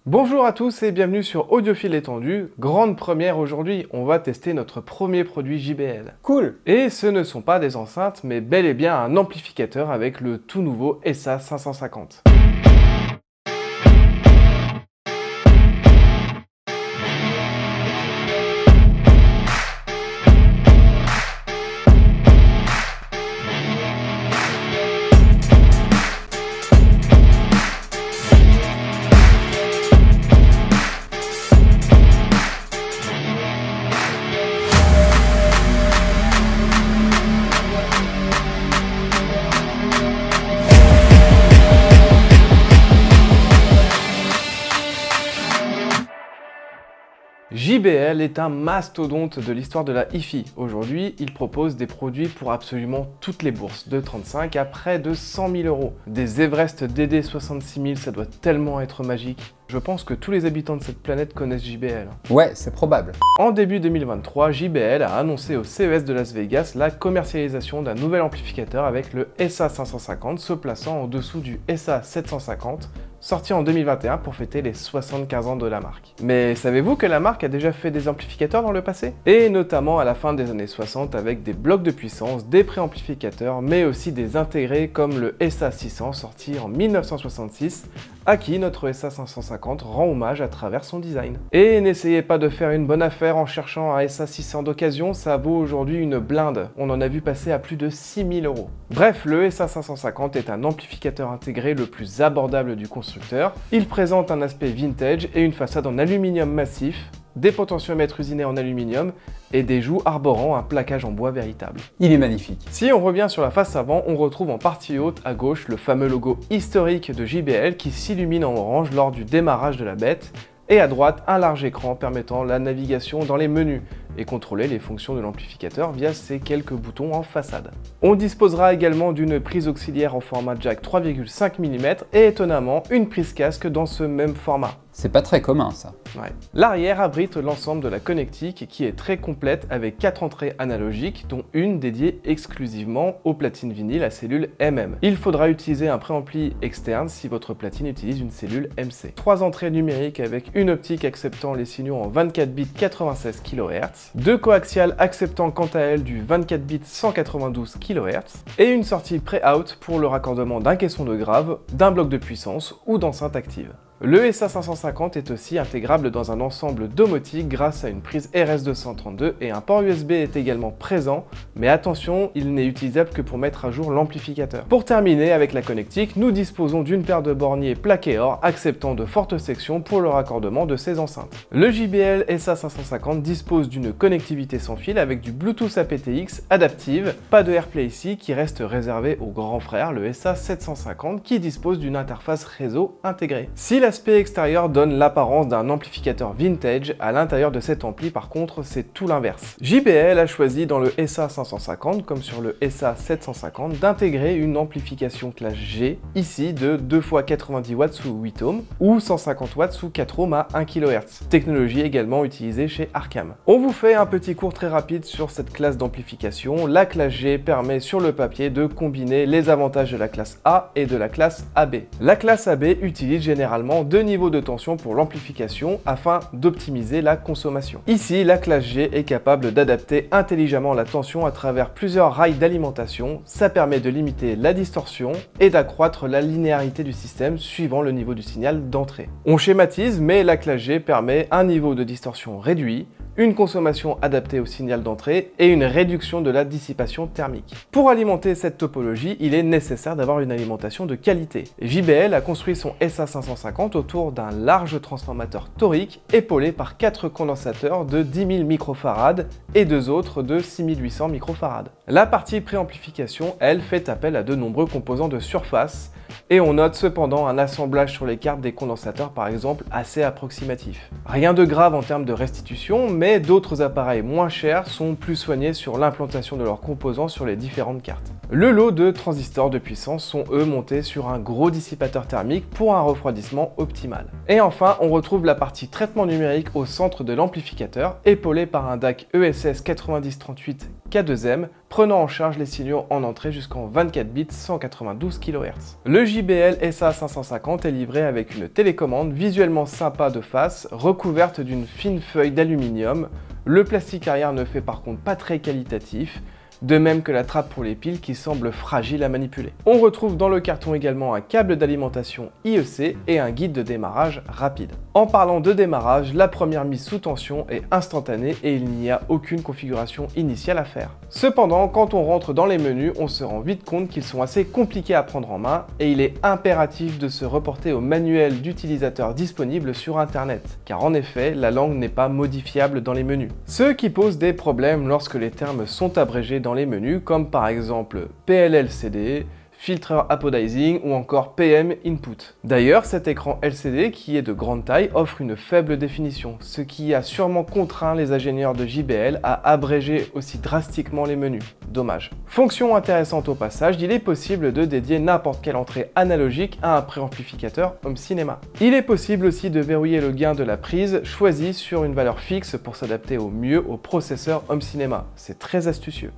Bonjour à tous et bienvenue sur Audiophile étendu. Grande première aujourd'hui, on va tester notre premier produit JBL. Cool! Et ce ne sont pas des enceintes, mais bel et bien un amplificateur avec le tout nouveau SA550. JBL est un mastodonte de l'histoire de la hi-fi. Aujourd'hui, il propose des produits pour absolument toutes les bourses, de 35 à près de 100 000 euros. Des Everest DD66000, ça doit tellement être magique. Je pense que tous les habitants de cette planète connaissent JBL. Ouais, c'est probable. En début 2023, JBL a annoncé au CES de Las Vegas la commercialisation d'un nouvel amplificateur avec le SA550 se plaçant en dessous du SA750, sorti en 2021 pour fêter les 75 ans de la marque. Mais savez-vous que la marque a déjà fait des amplificateurs dans le passé? Et notamment à la fin des années 60 avec des blocs de puissance, des préamplificateurs, mais aussi des intégrés comme le SA600 sorti en 1966, à qui notre SA550 rend hommage à travers son design. Et n'essayez pas de faire une bonne affaire en cherchant un SA600 d'occasion, ça vaut aujourd'hui une blinde. On en a vu passer à plus de 6 000 euros. Bref, le SA550 est un amplificateur intégré le plus abordable du constructeur. Il présente un aspect vintage et une façade en aluminium massif, des potentiomètres usinés en aluminium et des joues arborant un plaquage en bois véritable. Il est magnifique. Si on revient sur la face avant, on retrouve en partie haute à gauche le fameux logo historique de JBL qui s'illumine en orange lors du démarrage de la bête, et à droite un large écran permettant la navigation dans les menus et contrôler les fonctions de l'amplificateur via ces quelques boutons en façade. On disposera également d'une prise auxiliaire en format jack 3,5 mm et étonnamment une prise casque dans ce même format. C'est pas très commun ça. Ouais. L'arrière abrite l'ensemble de la connectique qui est très complète avec 4 entrées analogiques dont une dédiée exclusivement aux platines vinyles à cellule MM. Il faudra utiliser un préampli externe si votre platine utilise une cellule MC. 3 entrées numériques avec une optique acceptant les signaux en 24 bits 96 kHz, 2 coaxiales acceptant quant à elles du 24 bits 192 kHz et une sortie pré-out pour le raccordement d'un caisson de grave, d'un bloc de puissance ou d'enceinte active. Le SA550 est aussi intégrable dans un ensemble domotique grâce à une prise RS232 et un port USB est également présent, mais attention, il n'est utilisable que pour mettre à jour l'amplificateur. Pour terminer avec la connectique, nous disposons d'une paire de borniers plaqués or acceptant de fortes sections pour le raccordement de ces enceintes. Le JBL SA550 dispose d'une connectivité sans fil avec du Bluetooth aptX adaptive, pas de AirPlay ici qui reste réservé au grand frère, le SA750 qui dispose d'une interface réseau intégrée. Si l'aspect extérieur donne l'apparence d'un amplificateur vintage, à l'intérieur de cet ampli par contre c'est tout l'inverse. JBL a choisi dans le SA550 comme sur le SA750 d'intégrer une amplification classe G, ici de 2 x 90 watts sous 8 ohms ou 150 watts sous 4 ohms à 1 kHz, technologie également utilisée chez Arcam. On vous fait un petit cours très rapide sur cette classe d'amplification. La classe G permet sur le papier de combiner les avantages de la classe A et de la classe AB. La classe AB utilise généralement 2 niveaux de tension pour l'amplification afin d'optimiser la consommation. Ici, la classe G est capable d'adapter intelligemment la tension à travers plusieurs rails d'alimentation. Ça permet de limiter la distorsion et d'accroître la linéarité du système suivant le niveau du signal d'entrée. On schématise, mais la classe G permet un niveau de distorsion réduit, une consommation adaptée au signal d'entrée et une réduction de la dissipation thermique. Pour alimenter cette topologie, il est nécessaire d'avoir une alimentation de qualité. JBL a construit son SA550 autour d'un large transformateur torique épaulé par 4 condensateurs de 10 000 microfarad et 2 autres de 6800 microfarad. La partie préamplification, elle, fait appel à de nombreux composants de surface et on note cependant un assemblage sur les cartes des condensateurs par exemple assez approximatif. Rien de grave en termes de restitution, mais d'autres appareils moins chers sont plus soignés sur l'implantation de leurs composants sur les différentes cartes. Le lot de transistors de puissance sont eux montés sur un gros dissipateur thermique pour un refroidissement optimal. Et enfin, on retrouve la partie traitement numérique au centre de l'amplificateur, épaulé par un DAC ESS 9038 K2M prenant en charge les signaux en entrée jusqu'en 24 bits 192 kHz. Le JBL SA550 est livré avec une télécommande visuellement sympa de face, recouverte d'une fine feuille d'aluminium. Le plastique arrière ne fait par contre pas très qualitatif, de même que la trappe pour les piles qui semble fragile à manipuler. On retrouve dans le carton également un câble d'alimentation IEC et un guide de démarrage rapide. En parlant de démarrage, la première mise sous tension est instantanée et il n'y a aucune configuration initiale à faire. Cependant, quand on rentre dans les menus, on se rend vite compte qu'ils sont assez compliqués à prendre en main et il est impératif de se reporter au manuel d'utilisateur disponible sur internet, car en effet, la langue n'est pas modifiable dans les menus. Ce qui pose des problèmes lorsque les termes sont abrégés dans les menus, comme par exemple PLLCD, filtre apodizing ou encore PM Input. D'ailleurs, cet écran LCD qui est de grande taille offre une faible définition, ce qui a sûrement contraint les ingénieurs de JBL à abréger aussi drastiquement les menus. Dommage. Fonction intéressante au passage, il est possible de dédier n'importe quelle entrée analogique à un préamplificateur home cinéma. Il est possible aussi de verrouiller le gain de la prise choisi sur une valeur fixe pour s'adapter au mieux au processeur home cinéma. C'est très astucieux.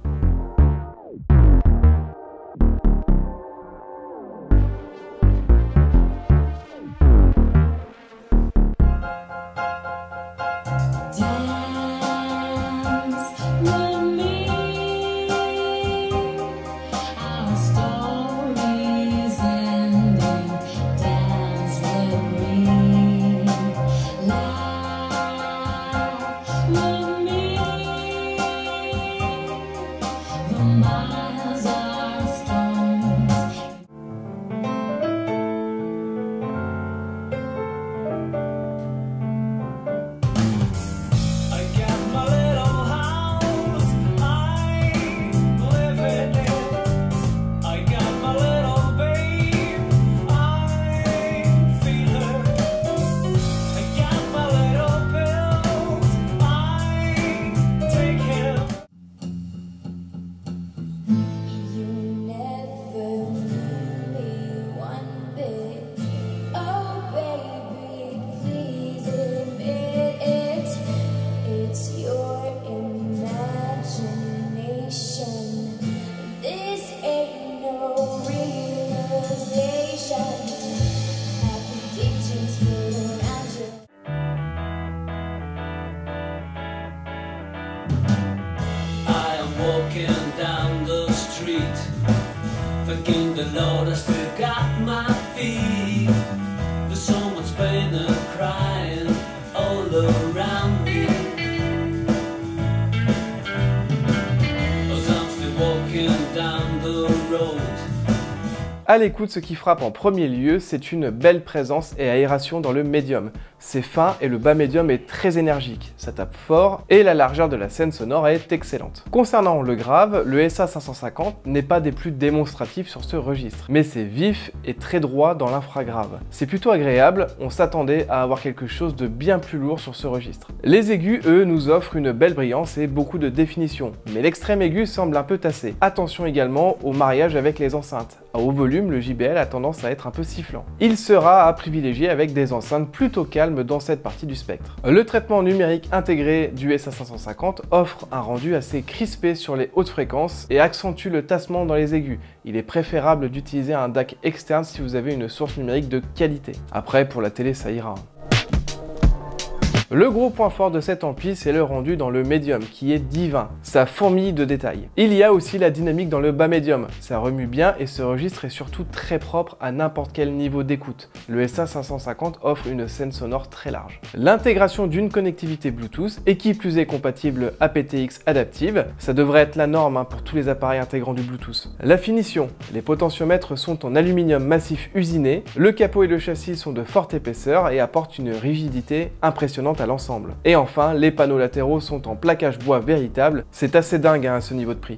Walking down the street, thanking the Lord I still got my feet. There's so much pain and crying all around me, as I'm still walking down the road. À l'écoute, ce qui frappe en premier lieu, c'est une belle présence et aération dans le médium. C'est fin et le bas médium est très énergique, ça tape fort et la largeur de la scène sonore est excellente. Concernant le grave, le SA550 n'est pas des plus démonstratifs sur ce registre, mais c'est vif et très droit dans l'infragrave. C'est plutôt agréable, on s'attendait à avoir quelque chose de bien plus lourd sur ce registre. Les aigus, eux, nous offrent une belle brillance et beaucoup de définition, mais l'extrême aigu semble un peu tassé. Attention également au mariage avec les enceintes. À haut volume, le JBL a tendance à être un peu sifflant. Il sera à privilégier avec des enceintes plutôt calmes dans cette partie du spectre. Le traitement numérique intégré du SA550 offre un rendu assez crispé sur les hautes fréquences et accentue le tassement dans les aigus. Il est préférable d'utiliser un DAC externe si vous avez une source numérique de qualité. Après, pour la télé, ça ira. Le gros point fort de cet ampli, c'est le rendu dans le médium, qui est divin. Ça fourmille de détails. Il y a aussi la dynamique dans le bas médium. Ça remue bien et ce registre est surtout très propre à n'importe quel niveau d'écoute. Le SA550 offre une scène sonore très large. L'intégration d'une connectivité Bluetooth, et qui plus est compatible aptX adaptive, ça devrait être la norme pour tous les appareils intégrant du Bluetooth. La finition. Les potentiomètres sont en aluminium massif usiné, le capot et le châssis sont de forte épaisseur et apportent une rigidité impressionnante à l'ensemble. Et enfin, les panneaux latéraux sont en plaquage bois véritable, c'est assez dingue à ce niveau de prix.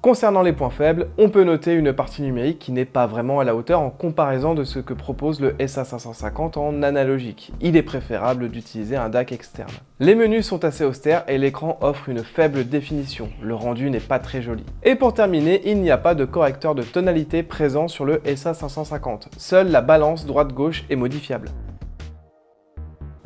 Concernant les points faibles, on peut noter une partie numérique qui n'est pas vraiment à la hauteur en comparaison de ce que propose le SA550 en analogique. Il est préférable d'utiliser un DAC externe. Les menus sont assez austères et l'écran offre une faible définition. Le rendu n'est pas très joli. Et pour terminer, il n'y a pas de correcteur de tonalité présent sur le SA550. Seule la balance droite-gauche est modifiable.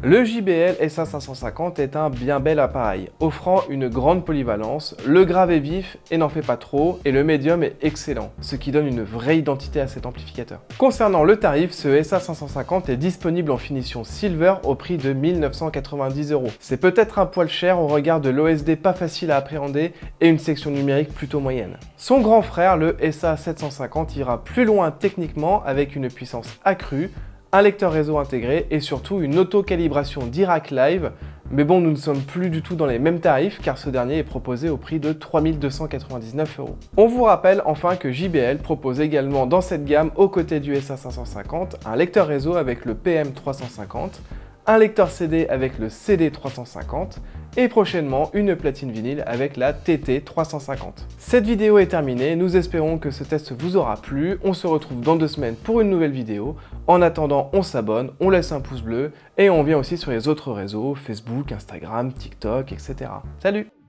Le JBL SA550 est un bien bel appareil, offrant une grande polyvalence, le grave est vif et n'en fait pas trop, et le médium est excellent, ce qui donne une vraie identité à cet amplificateur. Concernant le tarif, ce SA550 est disponible en finition Silver au prix de 1990 €. C'est peut-être un poil cher au regard de l'OSD pas facile à appréhender et une section numérique plutôt moyenne. Son grand frère, le SA750, ira plus loin techniquement avec une puissance accrue, un lecteur réseau intégré et surtout une auto-calibration Dirac Live, mais bon, nous ne sommes plus du tout dans les mêmes tarifs car ce dernier est proposé au prix de 3299 €. On vous rappelle enfin que JBL propose également dans cette gamme, aux côtés du SA550, un lecteur réseau avec le PM350, un lecteur CD avec le CD350 et prochainement une platine vinyle avec la TT350. Cette vidéo est terminée, nous espérons que ce test vous aura plu, on se retrouve dans 2 semaines pour une nouvelle vidéo. En attendant, on s'abonne, on laisse un pouce bleu et on vient aussi sur les autres réseaux, Facebook, Instagram, TikTok, etc. Salut!